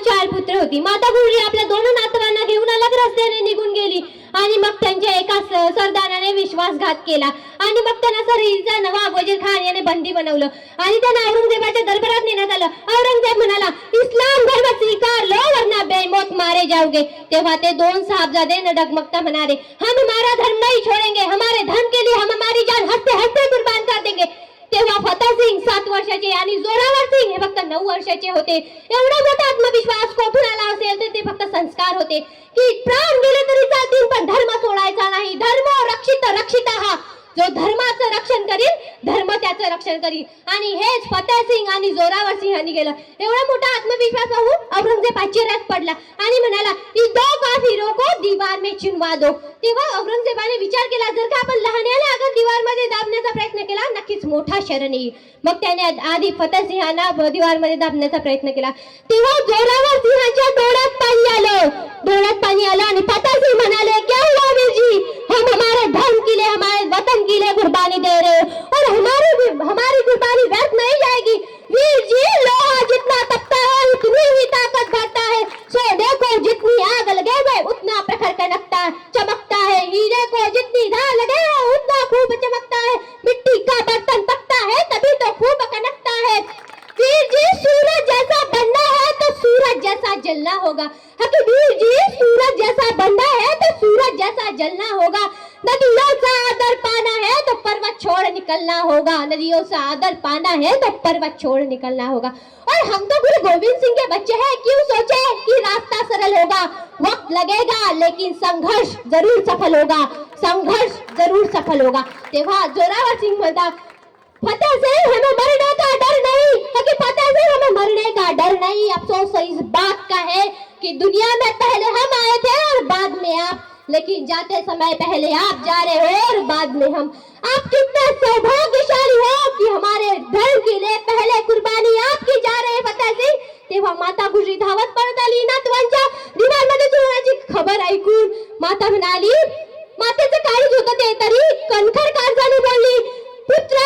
चार पुत्र होती. माता गुजरी आपल्या दोन नातवांना घेऊन अलग रस्त्याने निघून गेली आणि मग त्यांच्या एका सरदाराने विश्वासघात केला आणि मग त्यांना सरीचा नवाब वजीर खान याने बंदी बनवलं आणि त्यांना औरंगजेबाच्या दरबारात नेण्यात आलं. औरंगजेब म्हणाला, इस्लाम धर्म स्वीकार लो वरना बेमौत मारे जाओगे. तेव्हा ते दोन साहबजादे न डगमगता म्हणाले, हम हमारा धर्म नहीं छोड़ेंगे, हमारे धर्म के लिए हम हमारी जान हंसते हंसते कुर्बान कर देंगे. तेव्हा फतेह सिंग 7 वर्षाचे आणि जोरावर सिंग हे फक्त 9 वर्षाचे होते. एवढा मोठा आत्मविश्वास कोठून आला असेल तर ते फक्त संस्कार होते की प्राण गेले तरी चालतील पण धर्म सोडायचा नाही. धर्म रक्षित रक्षितः, जो धर्माचं रक्षण करील धर्म त्याचं रक्षण करील. आणि हेच फतेह सिंग आणि जोरावर सिंह यांनी केलं. एवढा मोठा आत्मविश्वास पाहून औरंगजेब आश्चर्यात पडला आणि म्हणाला, दो काफिरों को दीवार में चिनवा दो. तेव्हा औरंगजेबाने विचार केला, जर का आपण लहान्याला अगर दीवार मध्ये दाबण्याचा प्रयत्न केला नक्कीच मोठा शरण येईल. मग त्याने आधी फतेह सिंहांना दीवार मध्ये दाबण्याचा प्रयत्न केला. तेव्हा जोरावर सिंहाच्या डोळ्यात पाणी आलं आणि फतेह सिंह म्हणाले, क्या हुआ वीरजी, हम हमारे धर्म के लिए हमारे वतन के लिए कुर्बानी दे रहे हैं और हमारी कुर्बानी व्यर्थ नहीं जाएगी. वीर जी, लोहा जितना तपता है उतनी ही ताकत बढ़ता है. सो देखो, जितनी आग लगे हुए उतना प्रखर चमकता है. हीरे को जितनी धार लगे उतना खूब चमकता है. मिट्टी का बर्तन तपता है तभी तो खूब कनकता है. वीर जी, सूरज जैसा बनना है तो सूरज जैसा जलना होगा. वीर जी, सूरज जैसा बनना है तो सूरज जैसा जलना होगा. नदियों से आदर पाना है तो पर्वत छोड़ निकलना होगा. नदियों से आदर पाना है तो पर्वत छोड़ निकलना होगा. और हम तो गुरु गोविंद सिंह के बच्चे हैं, क्यों सोचे कि रास्ता सरल होगा. वक्त लगेगा लेकिन संघर्ष जरूर सफल होगा. संघर्ष जरूर सफल होगा. तेव्हा जोरावर सिंह म्हणतात, फतेह सिंह, हमें मरने का डर नहीं. फतेह सिंह, हमें मरने का डर नहीं. अफसोस इस बात का है कि दुनिया में पहले हम आए थे और बाद में आप, लेकिन जाते समय पहले आप जा रहे हो और बाद में हम. आप कितने सौभाग्यशाली हो कि हमारे धर्म के लिए पहले कुर्बानी आपकी जा रहे हैं फतेह सिंह. तेव्हा माता गुजरी धावत पडत आली. नातवांच्या दिवारमध्ये चोरण्याची खबर ऐकून माता म्हणाली, मातेचं काळीज होतं ते तरी कणखर काळजाने बोलली, पुत्रा,